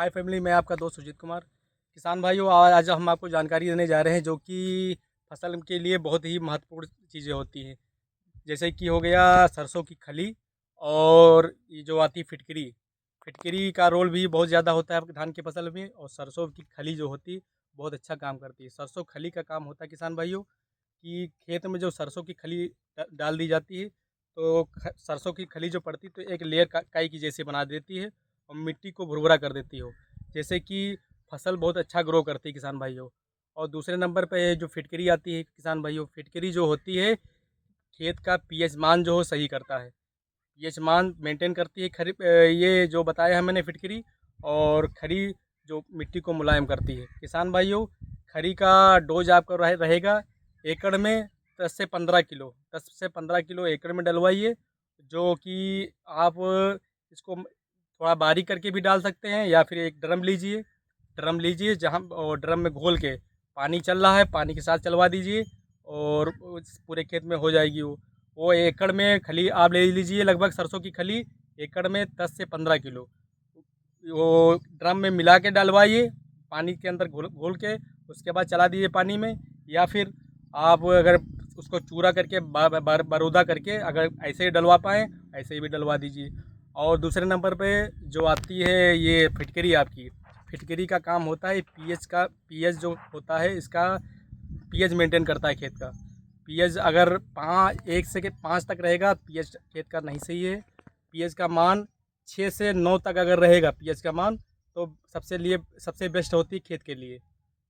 हाय family, मैं आपका दोस्त सुजीत कुमार। किसान भाइयों, आज हम आपको जानकारी देने जा रहे हैं जो कि फसल के लिए बहुत ही महत्वपूर्ण चीज़ें होती हैं। जैसे कि हो गया सरसों की खली, और ये जो आती फिटकरी। फिटकरी का रोल भी बहुत ज़्यादा होता है आपके धान की फसल में, और सरसों की खली जो होती बहुत अच्छा काम करती है। सरसों खली का काम होता है किसान भाइयों कि खेत में जो सरसों की खली डाल दी जाती है, तो सरसों की खली जो पड़ती है तो एक लेयर काई की जैसे बना देती है और मिट्टी को भुरभुरा कर देती हो, जैसे कि फसल बहुत अच्छा ग्रो करती है किसान भाइयों। और दूसरे नंबर पे जो फिटकरी आती है किसान भाइयों, फिटकरी जो होती है खेत का पीएच मान जो हो सही करता है, पीएच मान मेंटेन करती है ये जो बताया है मैंने फिटकरी। और खरी जो मिट्टी को मुलायम करती है किसान भाइयों। खरी का डोज आपका रहेगा एकड़ में 10 से 15 किलो, 10 से 15 किलो एकड़ में डलवाइए। जो कि आप इसको थोड़ा बारीक करके भी डाल सकते हैं, या फिर एक ड्रम लीजिए जहाँ, और ड्रम में घोल के पानी चल रहा है पानी के साथ चलवा दीजिए, और पूरे खेत में हो जाएगी वो एकड़ में खली आप ले लीजिए। लगभग सरसों की खली एकड़ में 10 से 15 किलो वो ड्रम में मिला के डलवाइए, पानी के अंदर घोल घोल के उसके बाद चला दीजिए पानी में। या फिर आप अगर उसको चूरा करके बरूदा करके अगर ऐसे ही डलवा पाएँ, ऐसे ही भी डलवा दीजिए। और दूसरे नंबर पे जो आती है ये फिटकरी आपकी, फिटकरी का काम होता है पीएच जो होता है इसका पीएच मेंटेन करता है खेत का। पीएच अगर 1 से 5 तक रहेगा, पीएच खेत का नहीं सही है। पीएच का मान 6 से 9 तक अगर रहेगा पीएच का मान, तो सबसे बेस्ट होती है खेत के लिए।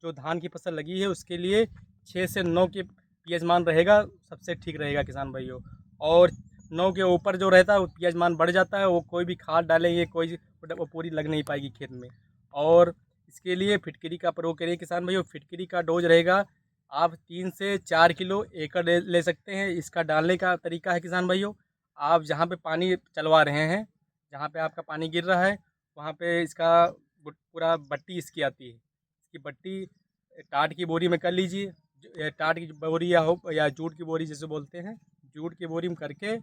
जो धान की फसल लगी है उसके लिए 6 से 9 के पीएच मान रहेगा, सबसे ठीक रहेगा किसान भाइयों। और 9 के ऊपर जो रहता है वो पीएच मान बढ़ जाता है, वो कोई भी खाद डालेंगे वो पूरी लग नहीं पाएगी खेत में। और इसके लिए फिटकरी का प्रयोग करिए किसान भाइयों। फिटकरी का डोज रहेगा, आप 3 से 4 किलो एकड़ ले सकते हैं। इसका डालने का तरीका है किसान भाइयों, आप जहाँ पे पानी चलवा रहे हैं, जहाँ पे आपका पानी गिर रहा है, वहाँ पे इसका पूरा बट्टी इसकी आती है। इसकी बट्टी टाट की बोरी में कर लीजिए, टाट की बोरी या जूट की बोरी जैसे बोलते हैं, जूट की बोरी में करके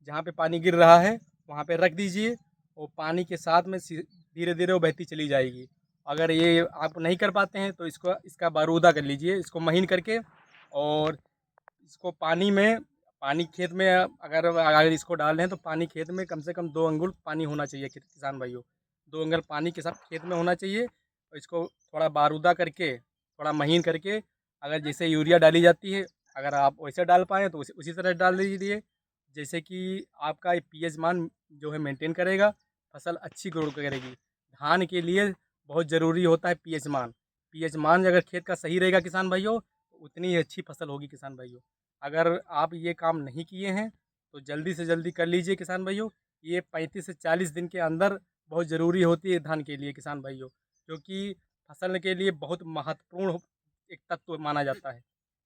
जहाँ पे पानी गिर रहा है वहाँ पे रख दीजिए, और पानी के साथ में धीरे धीरे वो बहती चली जाएगी। अगर ये आप नहीं कर पाते हैं तो इसका बारूदा कर लीजिए, इसको महीन करके। और इसको पानी खेत में अगर अगर इसको डाल रहे हैं तो पानी खेत में कम से कम 2 अंगुल पानी होना चाहिए किसान भाइयों। 2 अंगुल पानी के साथ खेत में होना चाहिए, और इसको थोड़ा बारूदा करके, थोड़ा महीन करके, अगर जैसे यूरिया डाली जाती है अगर आप वैसे डाल पाएँ तो उसी तरह डाल दीजिए। जैसे कि आपका पीएच मान जो है मेंटेन करेगा, फसल अच्छी ग्रो करेगी। धान के लिए बहुत ज़रूरी होता है पीएच मान। पीएच मान अगर खेत का सही रहेगा किसान भाइयों, तो उतनी ही अच्छी फसल होगी किसान भाइयों। अगर आप ये काम नहीं किए हैं तो जल्दी से जल्दी कर लीजिए किसान भाइयों। ये 35 से 40 दिन के अंदर बहुत ज़रूरी होती है धान के लिए किसान भाइयों, क्योंकि फसल के लिए बहुत महत्वपूर्ण एक तत्व माना जाता है।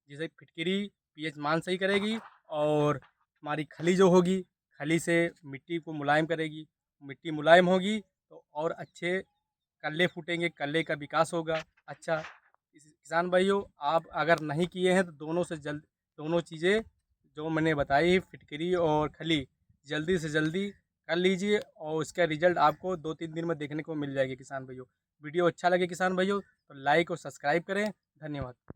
जैसे फिटकरी पीएच मान सही करेगी, और हमारी खली जो होगी, खली से मिट्टी को मुलायम करेगी। मिट्टी मुलायम होगी तो और अच्छे कल्ले फूटेंगे, कल्ले का विकास होगा अच्छा। किसान भाइयों, आप अगर नहीं किए हैं तो दोनों चीज़ें जो मैंने बताई फिटकरी और खली, जल्दी से जल्दी कर लीजिए, और उसका रिजल्ट आपको 2-3 दिन में देखने को मिल जाएगी किसान भाइयों। वीडियो अच्छा लगे किसान भाइयों तो लाइक और सब्सक्राइब करें। धन्यवाद।